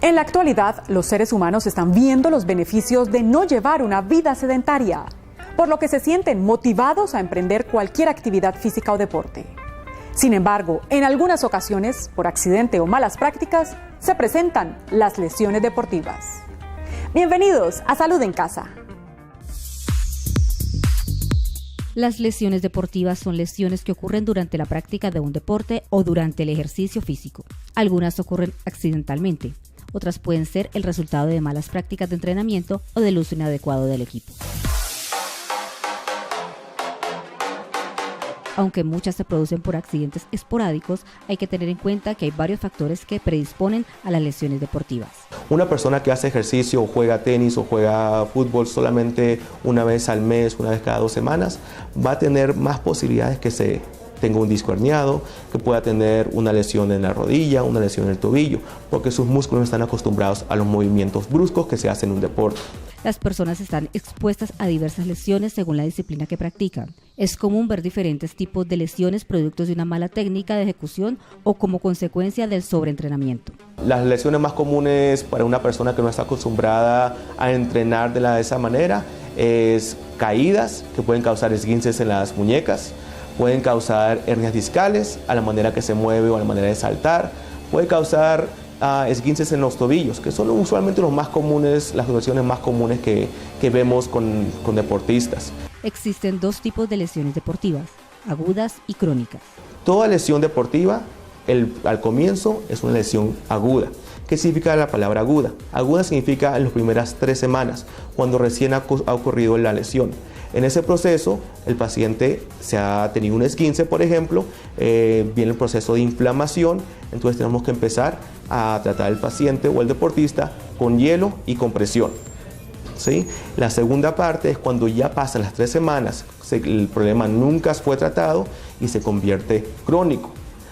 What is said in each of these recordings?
En la actualidad, los seres humanos están viendo los beneficios de no llevar una vida sedentaria, por lo que se sienten motivados a emprender cualquier actividad física o deporte. Sin embargo, en algunas ocasiones, por accidente o malas prácticas, se presentan las lesiones deportivas. Bienvenidos a Salud en Casa. Las lesiones deportivas son lesiones que ocurren durante la práctica de un deporte o durante el ejercicio físico. Algunas ocurren accidentalmente, otras pueden ser el resultado de malas prácticas de entrenamiento o del uso inadecuado del equipo. Aunque muchas se producen por accidentes esporádicos, hay que tener en cuenta que hay varios factores que predisponen a las lesiones deportivas. Una persona que hace ejercicio o juega tenis o juega fútbol solamente una vez al mes, una vez cada 2 semanas, va a tener más posibilidades que se tenga un disco herniado, que pueda tener una lesión en la rodilla, una lesión en el tobillo, porque sus músculos no están acostumbrados a los movimientos bruscos que se hacen en un deporte. Las personas están expuestas a diversas lesiones según la disciplina que practican. Es común ver diferentes tipos de lesiones productos de una mala técnica de ejecución o como consecuencia del sobreentrenamiento. Las lesiones más comunes para una persona que no está acostumbrada a entrenar de esa manera es caídas que pueden causar esguinces en las muñecas, pueden causar hernias discales a la manera que se mueve o a la manera de saltar, puede causar esguinces en los tobillos, que son usualmente los más comunes, las lesiones más comunes que vemos con deportistas. Existen 2 tipos de lesiones deportivas, agudas y crónicas. Toda lesión deportiva, al comienzo, es una lesión aguda. ¿Qué significa la palabra aguda? Aguda significa en las primeras 3 semanas, cuando recién ha ocurrido la lesión. En ese proceso, el paciente se ha tenido un esguince, por ejemplo, viene el proceso de inflamación, entonces tenemos que empezar a tratar al paciente o el deportista con hielo y compresión. ¿Sí? La segunda parte es cuando ya pasan las 3 semanas, el problema nunca fue tratado y se convierte crónico.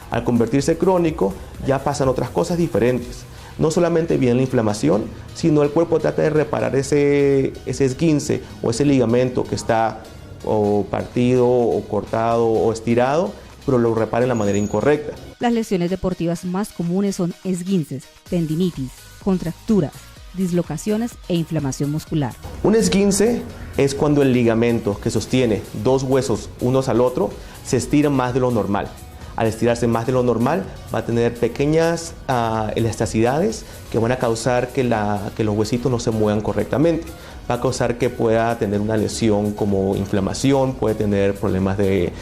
Al convertirse crónico, ya pasan otras cosas diferentes. No solamente viene la inflamación, sino el cuerpo trata de reparar ese esguince o ese ligamento que está o partido o cortado o estirado, pero lo repara de la manera incorrecta. Las lesiones deportivas más comunes son esguinces, tendinitis, contracturas, dislocaciones e inflamación muscular. Un esguince es cuando el ligamento que sostiene 2 huesos unos al otro se estira más de lo normal. Al estirarse más de lo normal, va a tener pequeñas elasticidades que van a causar que los huesitos no se muevan correctamente. Va a causar que pueda tener una lesión como inflamación, puede tener problemas de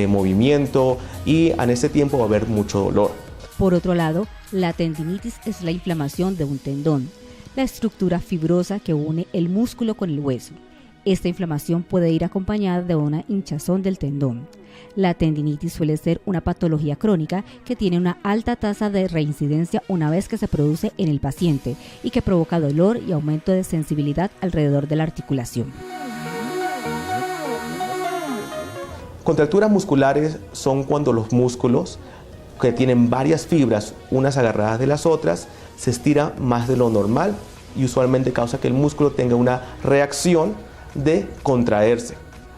movimiento y en ese tiempo va a haber mucho dolor. Por otro lado, la tendinitis es la inflamación de un tendón, la estructura fibrosa que une el músculo con el hueso. Esta inflamación puede ir acompañada de una hinchazón del tendón. La tendinitis suele ser una patología crónica que tiene una alta tasa de reincidencia una vez que se produce en el paciente y que provoca dolor y aumento de sensibilidad alrededor de la articulación. Contracturas musculares son cuando los músculos, que tienen varias fibras, unas agarradas de las otras, se estiran más de lo normal y usualmente causa que el músculo tenga una reacción de contraerse.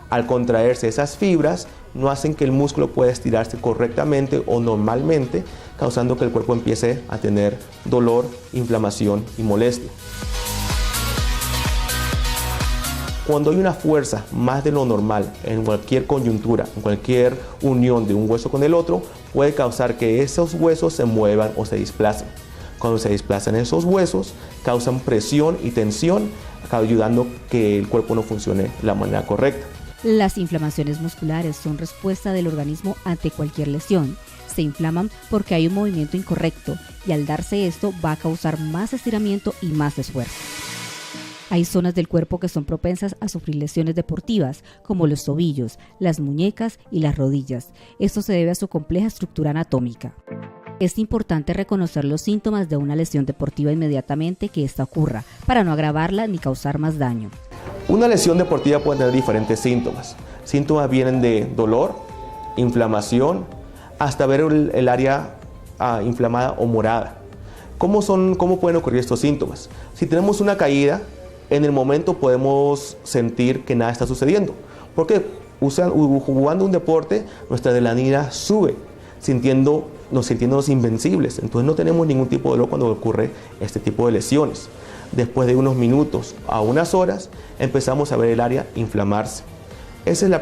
Al contraerse esas fibras no hacen que el músculo pueda estirarse correctamente o normalmente, causando que el cuerpo empiece a tener dolor, inflamación y molestia. Cuando hay una fuerza más de lo normal en cualquier coyuntura, en cualquier unión de un hueso con el otro, puede causar que esos huesos se muevan o se desplacen. Cuando se desplazan esos huesos, causan presión y tensión, ayudando a que el cuerpo no funcione de la manera correcta. Las inflamaciones musculares son respuesta del organismo ante cualquier lesión. Se inflaman porque hay un movimiento incorrecto y al darse esto va a causar más estiramiento y más esfuerzo. Hay zonas del cuerpo que son propensas a sufrir lesiones deportivas, como los tobillos, las muñecas y las rodillas. Esto se debe a su compleja estructura anatómica. Es importante reconocer los síntomas de una lesión deportiva inmediatamente que ésta ocurra, para no agravarla ni causar más daño. Una lesión deportiva puede tener diferentes síntomas. Síntomas vienen de dolor, inflamación, hasta ver el área inflamada o morada. ¿Cómo pueden ocurrir estos síntomas? Si tenemos una caída, en el momento podemos sentir que nada está sucediendo. Porque jugando un deporte, nuestra adrenalina sube. sintiéndonos invencibles. Entonces no tenemos ningún tipo de dolor cuando ocurre este tipo de lesiones. Después de unos minutos a unas horas empezamos a ver el área inflamarse. Ese es el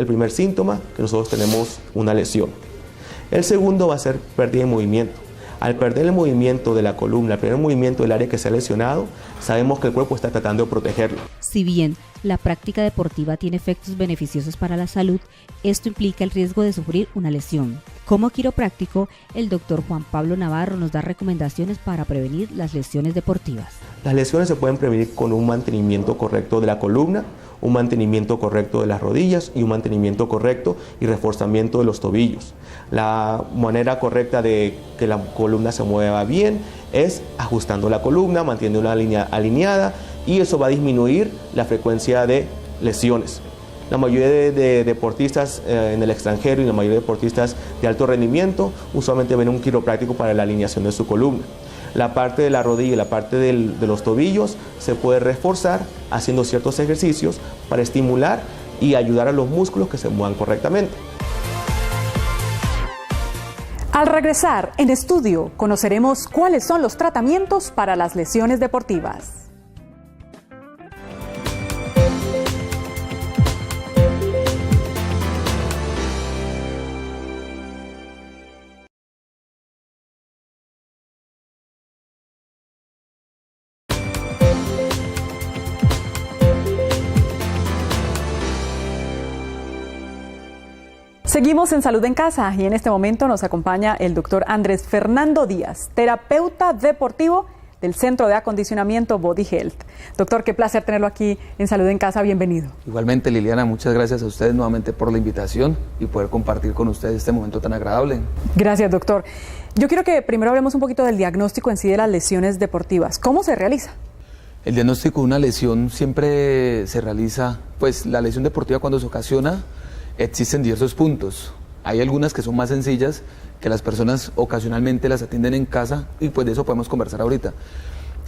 primer síntoma que nosotros tenemos una lesión. El segundo va a ser pérdida de movimiento. Al perder el movimiento de la columna, al perder el movimiento del área que se ha lesionado, sabemos que el cuerpo está tratando de protegerlo. Si bien la práctica deportiva tiene efectos beneficiosos para la salud, esto implica el riesgo de sufrir una lesión. Como quiropráctico, el doctor Juan Pablo Navarro nos da recomendaciones para prevenir las lesiones deportivas. Las lesiones se pueden prevenir con un mantenimiento correcto de la columna, un mantenimiento correcto de las rodillas y un mantenimiento correcto y reforzamiento de los tobillos. La manera correcta de que la columna se mueva bien es ajustando la columna, manteniendo una línea alineada, y eso va a disminuir la frecuencia de lesiones. La mayoría de deportistas en el extranjero y la mayoría de deportistas de alto rendimiento usualmente ven un quiropráctico para la alineación de su columna. La parte de la rodilla y la parte de los tobillos se puede reforzar haciendo ciertos ejercicios para estimular y ayudar a los músculos que se muevan correctamente. Al regresar, en estudio, conoceremos cuáles son los tratamientos para las lesiones deportivas. Seguimos en Salud en Casa y en este momento nos acompaña el doctor Andrés Fernando Díaz, terapeuta deportivo del Centro de Acondicionamiento Body Health. Doctor, qué placer tenerlo aquí en Salud en Casa, bienvenido. Igualmente, Liliana, muchas gracias a ustedes nuevamente por la invitación y poder compartir con ustedes este momento tan agradable. Gracias, doctor. Yo quiero que primero hablemos un poquito del diagnóstico en sí de las lesiones deportivas. ¿Cómo se realiza? El diagnóstico de una lesión siempre se realiza, pues la lesión deportiva cuando se ocasiona, existen diversos puntos. Hay algunas que son más sencillas, que las personas ocasionalmente las atienden en casa y pues de eso podemos conversar ahorita.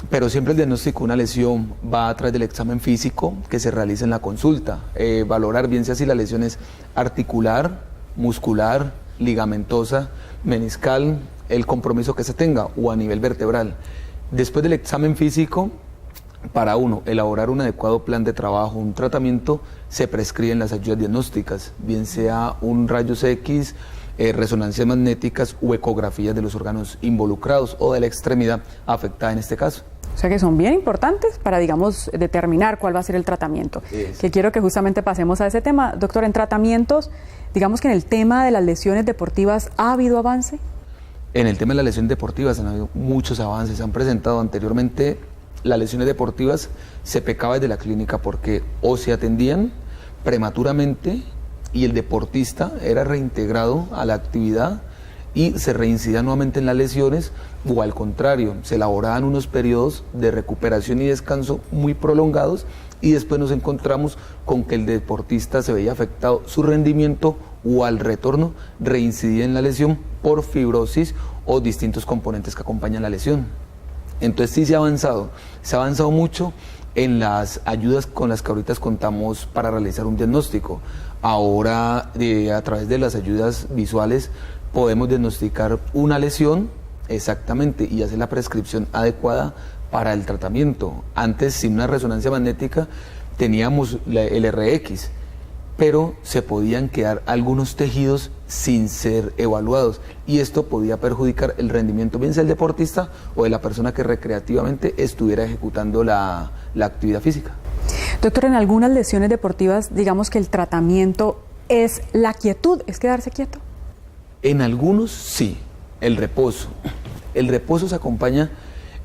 Pero siempre el diagnóstico de una lesión va a través del examen físico que se realiza en la consulta. Valorar bien si la lesión es articular, muscular, ligamentosa, meniscal, el compromiso que se tenga o a nivel vertebral. Después del examen físico, para uno elaborar un adecuado plan de trabajo, un tratamiento, se prescriben las ayudas diagnósticas, bien sea un rayos X, resonancias magnéticas o ecografías de los órganos involucrados o de la extremidad afectada en este caso. O sea que son bien importantes para, digamos, determinar cuál va a ser el tratamiento. Que quiero que justamente pasemos a ese tema. Doctor, en tratamientos, digamos que en el tema de las lesiones deportivas, ¿ha habido avance? En el tema de las lesiones deportivas han habido muchos avances, se han presentado anteriormente. Las lesiones deportivas se pecaba desde la clínica porque o se atendían prematuramente y el deportista era reintegrado a la actividad y se reincidía nuevamente en las lesiones, o al contrario, se elaboraban unos periodos de recuperación y descanso muy prolongados y después nos encontramos con que el deportista se veía afectado su rendimiento o al retorno reincidía en la lesión por fibrosis o distintos componentes que acompañan la lesión. Entonces sí se ha avanzado mucho en las ayudas con las que ahorita contamos para realizar un diagnóstico. Ahora a través de las ayudas visuales podemos diagnosticar una lesión exactamente y hacer la prescripción adecuada para el tratamiento. Antes, sin una resonancia magnética, teníamos el RX, pero se podían quedar algunos tejidos sin ser evaluados y esto podía perjudicar el rendimiento bien sea del deportista o de la persona que recreativamente estuviera ejecutando la actividad física. Doctor, en algunas lesiones deportivas, digamos que el tratamiento es la quietud, es quedarse quieto. En algunos sí, el reposo. El reposo se acompaña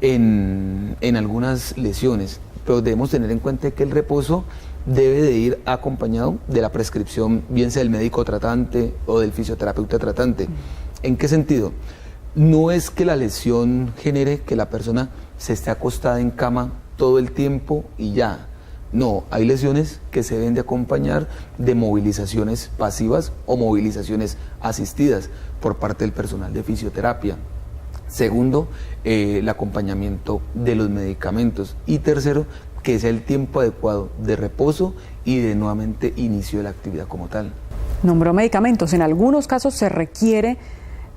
en algunas lesiones, pero debemos tener en cuenta que el reposo debe de ir acompañado de la prescripción, bien sea del médico tratante o del fisioterapeuta tratante. ¿En qué sentido? No es que la lesión genere que la persona se esté acostada en cama todo el tiempo y ya. No, hay lesiones que se deben de acompañar de movilizaciones pasivas o movilizaciones asistidas por parte del personal de fisioterapia. Segundo, el acompañamiento de los medicamentos. Y tercero, que sea el tiempo adecuado de reposo y de nuevamente inicio de la actividad como tal. Nombró medicamentos. En algunos casos se requiere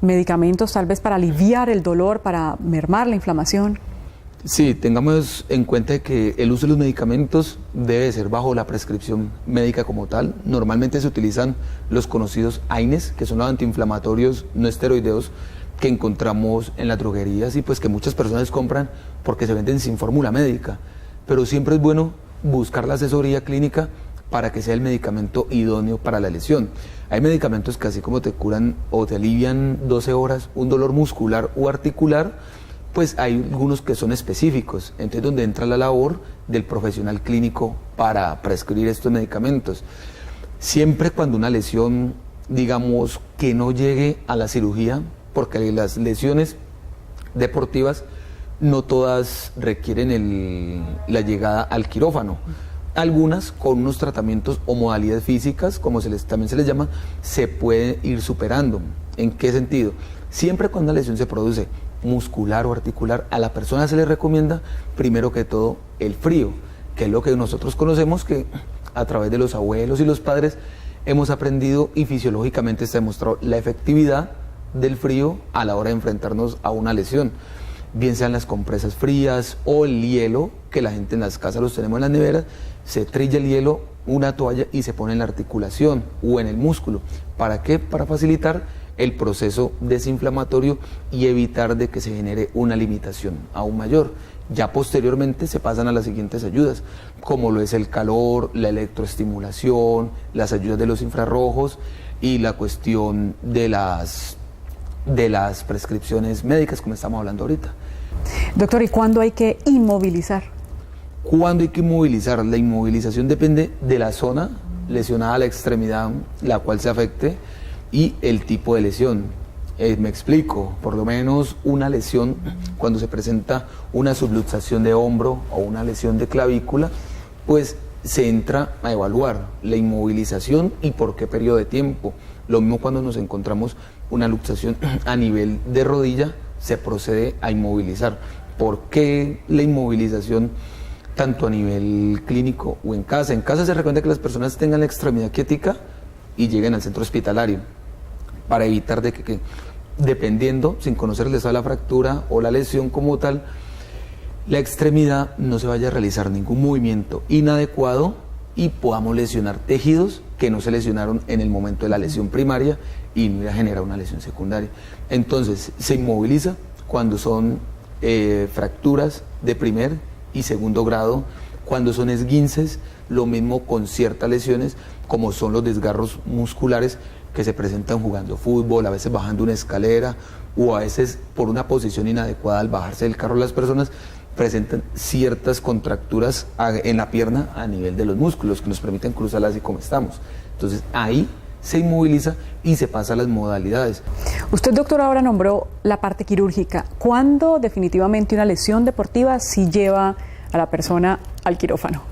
medicamentos tal vez para aliviar el dolor, para mermar la inflamación? Sí, tengamos en cuenta que el uso de los medicamentos debe ser bajo la prescripción médica como tal. Normalmente se utilizan los conocidos AINES, que son los antiinflamatorios no esteroideos que encontramos en las droguerías y pues que muchas personas compran porque se venden sin fórmula médica. Pero siempre es bueno buscar la asesoría clínica para que sea el medicamento idóneo para la lesión. Hay medicamentos que así como te curan o te alivian 12 horas un dolor muscular o articular, pues hay algunos que son específicos, entonces donde entra la labor del profesional clínico para prescribir estos medicamentos. Siempre cuando una lesión, digamos, que no llegue a la cirugía, porque las lesiones deportivas no todas requieren la llegada al quirófano. Algunas con unos tratamientos o modalidades físicas, como también se les llama, se puede ir superando. ¿En qué sentido? Siempre cuando una lesión se produce muscular o articular, a la persona se le recomienda primero que todo el frío, que es lo que nosotros conocemos, que a través de los abuelos y los padres hemos aprendido y fisiológicamente está demostrado la efectividad del frío a la hora de enfrentarnos a una lesión, bien sean las compresas frías o el hielo, que la gente en las casas los tenemos en las neveras, se trilla el hielo, una toalla y se pone en la articulación o en el músculo. ¿Para qué? Para facilitar el proceso desinflamatorio y evitar de que se genere una limitación aún mayor. Ya posteriormente se pasan a las siguientes ayudas, como lo es el calor, la electroestimulación, las ayudas de los infrarrojos y la cuestión de las prescripciones médicas, como estamos hablando ahorita. Doctor, ¿y cuándo hay que inmovilizar? ¿Cuándo hay que inmovilizar? La inmovilización depende de la zona lesionada, la extremidad, la cual se afecte, y el tipo de lesión. Me explico, por lo menos una lesión, cuando se presenta una subluxación de hombro o una lesión de clavícula, pues se entra a evaluar la inmovilización y por qué periodo de tiempo. Lo mismo cuando nos encontramos una luxación a nivel de rodilla, se procede a inmovilizar. ¿Por qué la inmovilización tanto a nivel clínico o en casa? En casa se recomienda que las personas tengan la extremidad quiética y lleguen al centro hospitalario, para evitar de que dependiendo, sin conocer el estado de la fractura o la lesión como tal, la extremidad no se vaya a realizar ningún movimiento inadecuado y podamos lesionar tejidos que no se lesionaron en el momento de la lesión primaria y no genera una lesión secundaria. Entonces se inmoviliza cuando son fracturas de primer y segundo grado, cuando son esguinces, lo mismo con ciertas lesiones como son los desgarros musculares que se presentan jugando fútbol, a veces bajando una escalera o a veces por una posición inadecuada al bajarse del carro. Las personas presentan ciertas contracturas en la pierna a nivel de los músculos que nos permiten cruzarla así como estamos. Entonces ahí se inmoviliza y se pasa a las modalidades. Usted, doctor, ahora nombró la parte quirúrgica. ¿Cuándo definitivamente una lesión deportiva sí lleva a la persona al quirófano?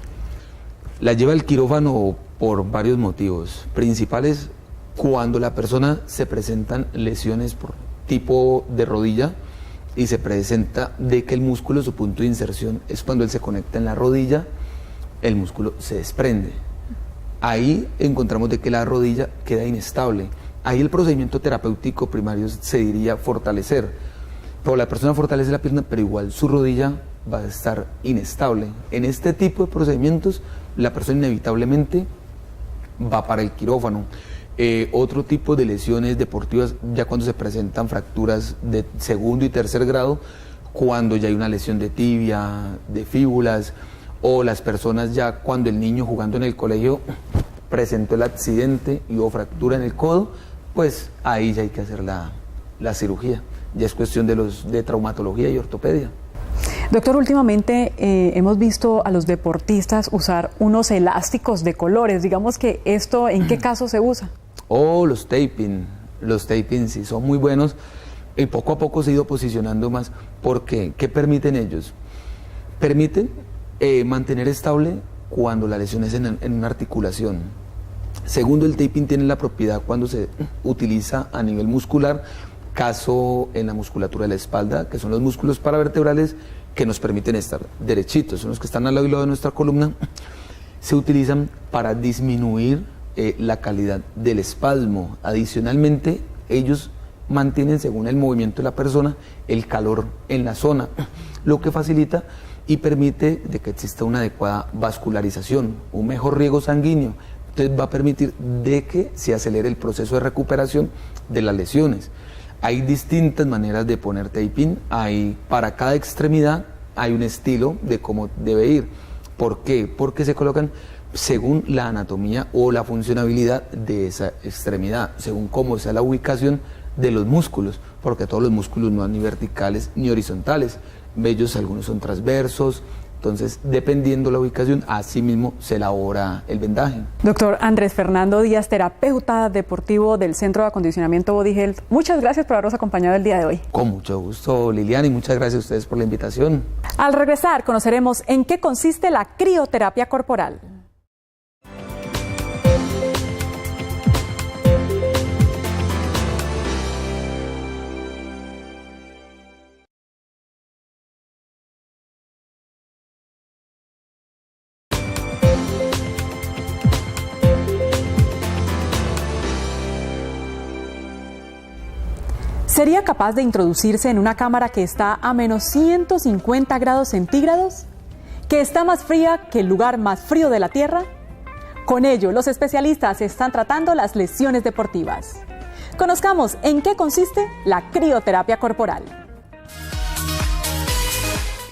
La lleva al quirófano por varios motivos principales. Cuando la persona se presentan lesiones por tipo de rodilla y se presenta de que el músculo, su punto de inserción es cuando él se conecta en la rodilla, el músculo se desprende. Ahí encontramos de que la rodilla queda inestable. Ahí el procedimiento terapéutico primario se diría fortalecer. Pero la persona fortalece la pierna, pero igual su rodilla va a estar inestable. En este tipo de procedimientos, la persona inevitablemente va para el quirófano. Otro tipo de lesiones deportivas, ya cuando se presentan fracturas de segundo y tercer grado, cuando ya hay una lesión de tibia, de fíbulas, o las personas ya cuando el niño jugando en el colegio presentó el accidente y hubo fractura en el codo, pues ahí ya hay que hacer la cirugía. Ya es cuestión de traumatología y ortopedia. Doctor, últimamente hemos visto a los deportistas usar unos elásticos de colores. Digamos que esto, ¿en qué caso se usa? Los taping. Los taping sí son muy buenos y poco a poco se ha ido posicionando más. Porque, ¿qué permiten ellos? Permiten mantener estable cuando la lesión es en una articulación. Segundo, el taping tiene la propiedad cuando se utiliza a nivel muscular, caso en la musculatura de la espalda, que son los músculos paravertebrales que nos permiten estar derechitos, son los que están al lado de nuestra columna, se utilizan para disminuir la calidad del espasmo. Adicionalmente, ellos mantienen, según el movimiento de la persona, el calor en la zona, lo que facilita y permite de que exista una adecuada vascularización, un mejor riego sanguíneo. Entonces va a permitir de que se acelere el proceso de recuperación de las lesiones. Hay distintas maneras de poner taping, para cada extremidad hay un estilo de cómo debe ir. ¿Por qué? Porque se colocan según la anatomía o la funcionabilidad de esa extremidad, según cómo sea la ubicación de los músculos, porque todos los músculos no son ni verticales ni horizontales, ellos algunos son transversos, entonces dependiendo la ubicación, así mismo se elabora el vendaje. Doctor Andrés Fernando Díaz, terapeuta deportivo del Centro de Acondicionamiento Body Health, muchas gracias por habernos acompañado el día de hoy. Con mucho gusto, Liliana, y muchas gracias a ustedes por la invitación. Al regresar conoceremos en qué consiste la crioterapia corporal. ¿Sería capaz de introducirse en una cámara que está a menos 150 grados centígrados? ¿Que está más fría que el lugar más frío de la Tierra? Con ello, los especialistas están tratando las lesiones deportivas. Conozcamos en qué consiste la crioterapia corporal.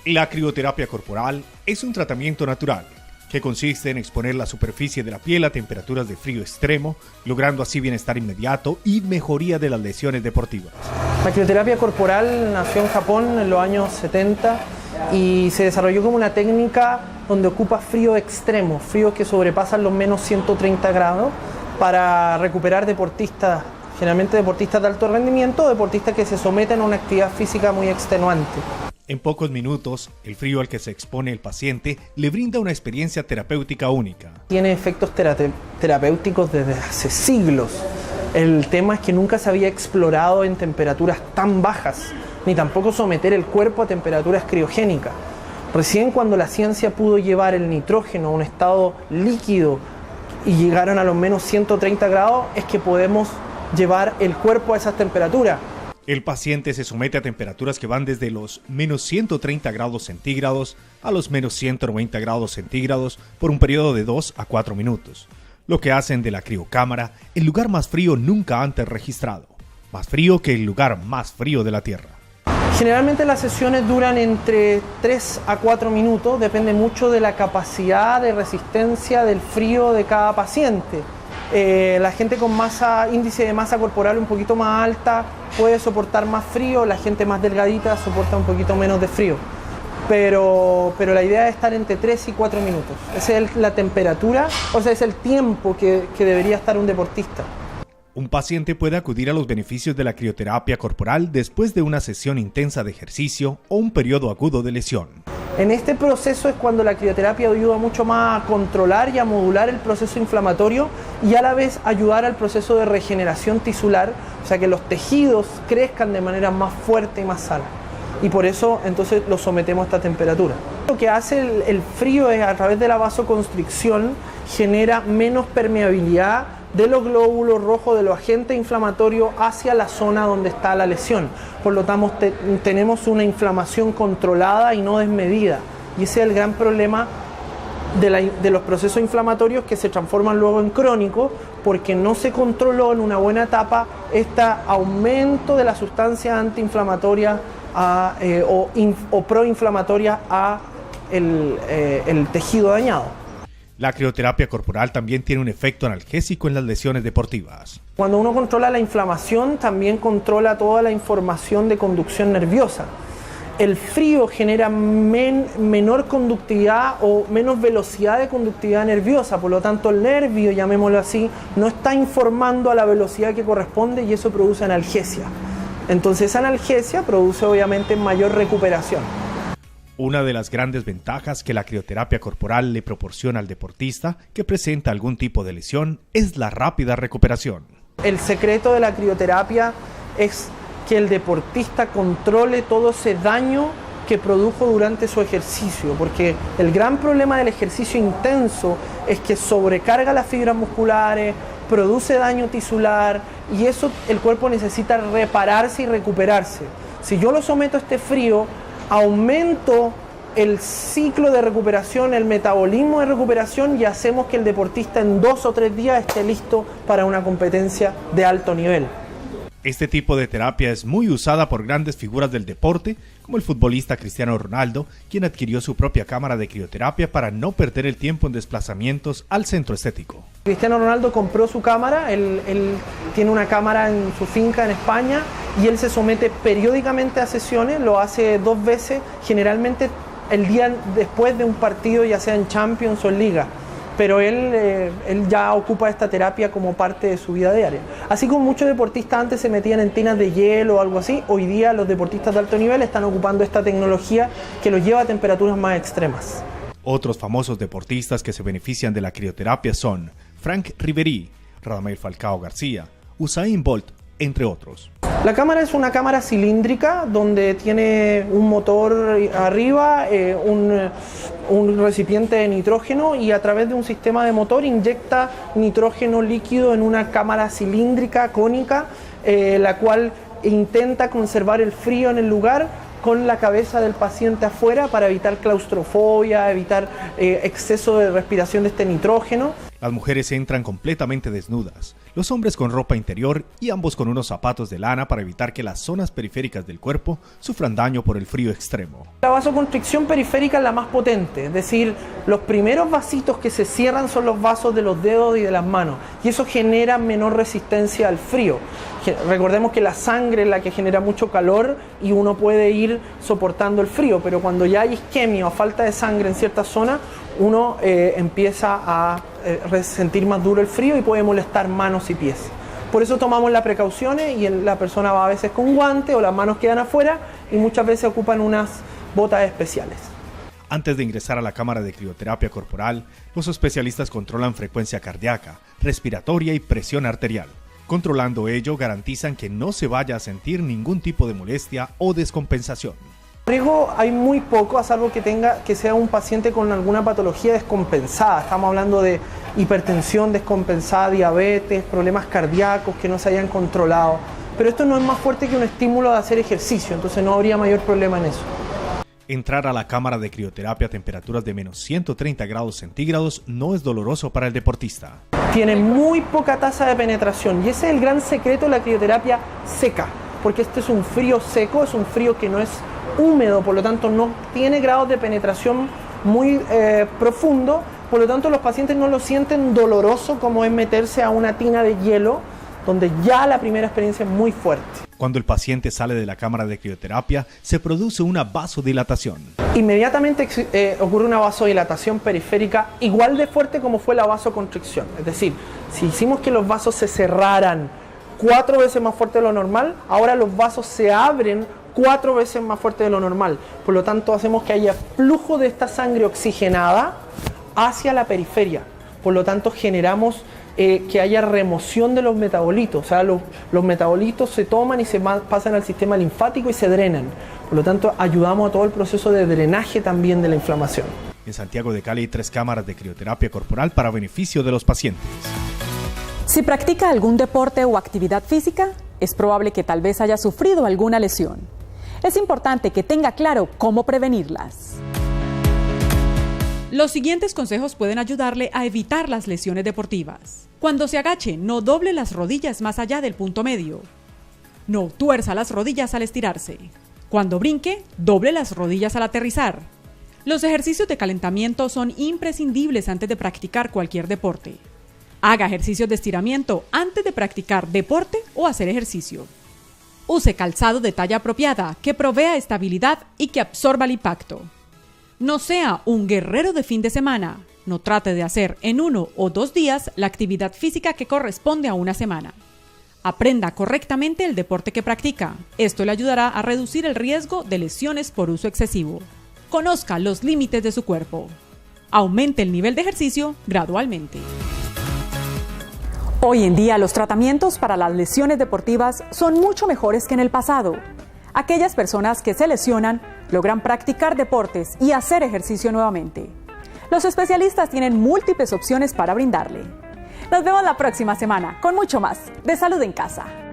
La crioterapia corporal es un tratamiento natural que consiste en exponer la superficie de la piel a temperaturas de frío extremo, logrando así bienestar inmediato y mejoría de las lesiones deportivas. La crioterapia corporal nació en Japón en los años 70 y se desarrolló como una técnica donde ocupa frío extremo, fríos que sobrepasan los menos 130 grados, para recuperar deportistas, generalmente deportistas de alto rendimiento o deportistas que se someten a una actividad física muy extenuante. En pocos minutos, el frío al que se expone el paciente le brinda una experiencia terapéutica única. Tiene efectos terapéuticos desde hace siglos. El tema es que nunca se había explorado en temperaturas tan bajas, ni tampoco someter el cuerpo a temperaturas criogénicas. Recién cuando la ciencia pudo llevar el nitrógeno a un estado líquido y llegaron a los menos 130 grados, es que podemos llevar el cuerpo a esas temperaturas. El paciente se somete a temperaturas que van desde los menos 130 grados centígrados a los menos 190 grados centígrados por un periodo de 2 a 4 minutos, lo que hacen de la criocámara el lugar más frío nunca antes registrado, más frío que el lugar más frío de la Tierra. Generalmente las sesiones duran entre 3 a 4 minutos, depende mucho de la capacidad de resistencia del frío de cada paciente. La gente con índice de masa corporal un poquito más alta puede soportar más frío, la gente más delgadita soporta un poquito menos de frío. Pero la idea es estar entre 3 y 4 minutos. Esa es la temperatura, o sea, es el tiempo que debería estar un deportista. Un paciente puede acudir a los beneficios de la crioterapia corporal después de una sesión intensa de ejercicio o un periodo agudo de lesión. En este proceso es cuando la crioterapia ayuda mucho más a controlar y a modular el proceso inflamatorio y a la vez ayudar al proceso de regeneración tisular, o sea que los tejidos crezcan de manera más fuerte y más sana. Y por eso entonces los sometemos a esta temperatura. Lo que hace el frío es, a través de la vasoconstricción, genera menos permeabilidad de los glóbulos rojos, de los agentes inflamatorios hacia la zona donde está la lesión. Por lo tanto, tenemos una inflamación controlada y no desmedida. Y ese es el gran problema de los procesos inflamatorios, que se transforman luego en crónicos porque no se controló en una buena etapa este aumento de la sustancia antiinflamatoria o proinflamatoria a el tejido dañado. La crioterapia corporal también tiene un efecto analgésico en las lesiones deportivas. Cuando uno controla la inflamación, también controla toda la información de conducción nerviosa. El frío genera menor conductividad o menos velocidad de conductividad nerviosa, por lo tanto el nervio, llamémoslo así, no está informando a la velocidad que corresponde y eso produce analgesia. Entonces esa analgesia produce obviamente mayor recuperación. Una de las grandes ventajas que la crioterapia corporal le proporciona al deportista que presenta algún tipo de lesión es la rápida recuperación. El secreto de la crioterapia es que el deportista controle todo ese daño que produjo durante su ejercicio, porque el gran problema del ejercicio intenso es que sobrecarga las fibras musculares, produce daño tisular y eso el cuerpo necesita repararse y recuperarse. Si yo lo someto a este frío, aumento el ciclo de recuperación, el metabolismo de recuperación y hacemos que el deportista en 2 o 3 días esté listo para una competencia de alto nivel. Este tipo de terapia es muy usada por grandes figuras del deporte, como el futbolista Cristiano Ronaldo, quien adquirió su propia cámara de crioterapia para no perder el tiempo en desplazamientos al centro estético. Cristiano Ronaldo compró su cámara, él tiene una cámara en su finca en España y él se somete periódicamente a sesiones, lo hace 2 veces, generalmente el día después de un partido, ya sea en Champions o en Liga. Pero él ya ocupa esta terapia como parte de su vida diaria. Así como muchos deportistas antes se metían en tinas de hielo o algo así, hoy día los deportistas de alto nivel están ocupando esta tecnología que los lleva a temperaturas más extremas. Otros famosos deportistas que se benefician de la crioterapia son Frank Ribéry, Radamel Falcao García, Usain Bolt, entre otros. La cámara es una cámara cilíndrica donde tiene un motor arriba, un recipiente de nitrógeno y a través de un sistema de motor inyecta nitrógeno líquido en una cámara cilíndrica cónica, la cual intenta conservar el frío en el lugar con la cabeza del paciente afuera para evitar claustrofobia, evitar exceso de respiración de este nitrógeno. Las mujeres entran completamente desnudas, los hombres con ropa interior y ambos con unos zapatos de lana para evitar que las zonas periféricas del cuerpo sufran daño por el frío extremo. La vasoconstricción periférica es la más potente, es decir, los primeros vasitos que se cierran son los vasos de los dedos y de las manos y eso genera menor resistencia al frío. Recordemos que la sangre es la que genera mucho calor y uno puede ir soportando el frío, pero cuando ya hay isquemia o falta de sangre en ciertas zonas, uno empieza a sentir más duro el frío y puede molestar manos y pies. Por eso tomamos las precauciones y la persona va a veces con guante o las manos quedan afuera y muchas veces ocupan unas botas especiales. Antes de ingresar a la cámara de crioterapia corporal, los especialistas controlan frecuencia cardíaca, respiratoria y presión arterial. Controlando ello, garantizan que no se vaya a sentir ningún tipo de molestia o descompensación. Riesgo hay muy poco, a salvo que sea un paciente con alguna patología descompensada. Estamos hablando de hipertensión descompensada, diabetes, problemas cardíacos que no se hayan controlado. Pero esto no es más fuerte que un estímulo de hacer ejercicio, entonces no habría mayor problema en eso. Entrar a la cámara de crioterapia a temperaturas de menos 130 grados centígrados no es doloroso para el deportista. Tiene muy poca tasa de penetración y ese es el gran secreto de la crioterapia seca, porque este es un frío seco, es un frío que no es húmedo, por lo tanto no tiene grados de penetración muy profundo, por lo tanto los pacientes no lo sienten doloroso como es meterse a una tina de hielo, donde ya la primera experiencia es muy fuerte. Cuando el paciente sale de la cámara de crioterapia, se produce una vasodilatación. Inmediatamente ocurre una vasodilatación periférica igual de fuerte como fue la vasoconstricción. Es decir, si hicimos que los vasos se cerraran 4 veces más fuerte de lo normal, ahora los vasos se abren 4 veces más fuerte de lo normal. Por lo tanto, hacemos que haya flujo de esta sangre oxigenada hacia la periferia. Por lo tanto, generamos que haya remoción de los metabolitos. O sea, los metabolitos se toman y se pasan al sistema linfático y se drenan. Por lo tanto, ayudamos a todo el proceso de drenaje también de la inflamación. En Santiago de Cali hay 3 cámaras de crioterapia corporal para beneficio de los pacientes. Si practica algún deporte o actividad física, es probable que tal vez haya sufrido alguna lesión. Es importante que tenga claro cómo prevenirlas. Los siguientes consejos pueden ayudarle a evitar las lesiones deportivas. Cuando se agache, no doble las rodillas más allá del punto medio. No tuerza las rodillas al estirarse. Cuando brinque, doble las rodillas al aterrizar. Los ejercicios de calentamiento son imprescindibles antes de practicar cualquier deporte. Haga ejercicios de estiramiento antes de practicar deporte o hacer ejercicio. Use calzado de talla apropiada que provea estabilidad y que absorba el impacto. No sea un guerrero de fin de semana. No trate de hacer en 1 o 2 días la actividad física que corresponde a una semana. Aprenda correctamente el deporte que practica. Esto le ayudará a reducir el riesgo de lesiones por uso excesivo. Conozca los límites de su cuerpo. Aumente el nivel de ejercicio gradualmente. Hoy en día los tratamientos para las lesiones deportivas son mucho mejores que en el pasado. Aquellas personas que se lesionan logran practicar deportes y hacer ejercicio nuevamente. Los especialistas tienen múltiples opciones para brindarle. Nos vemos la próxima semana con mucho más de Salud en Casa.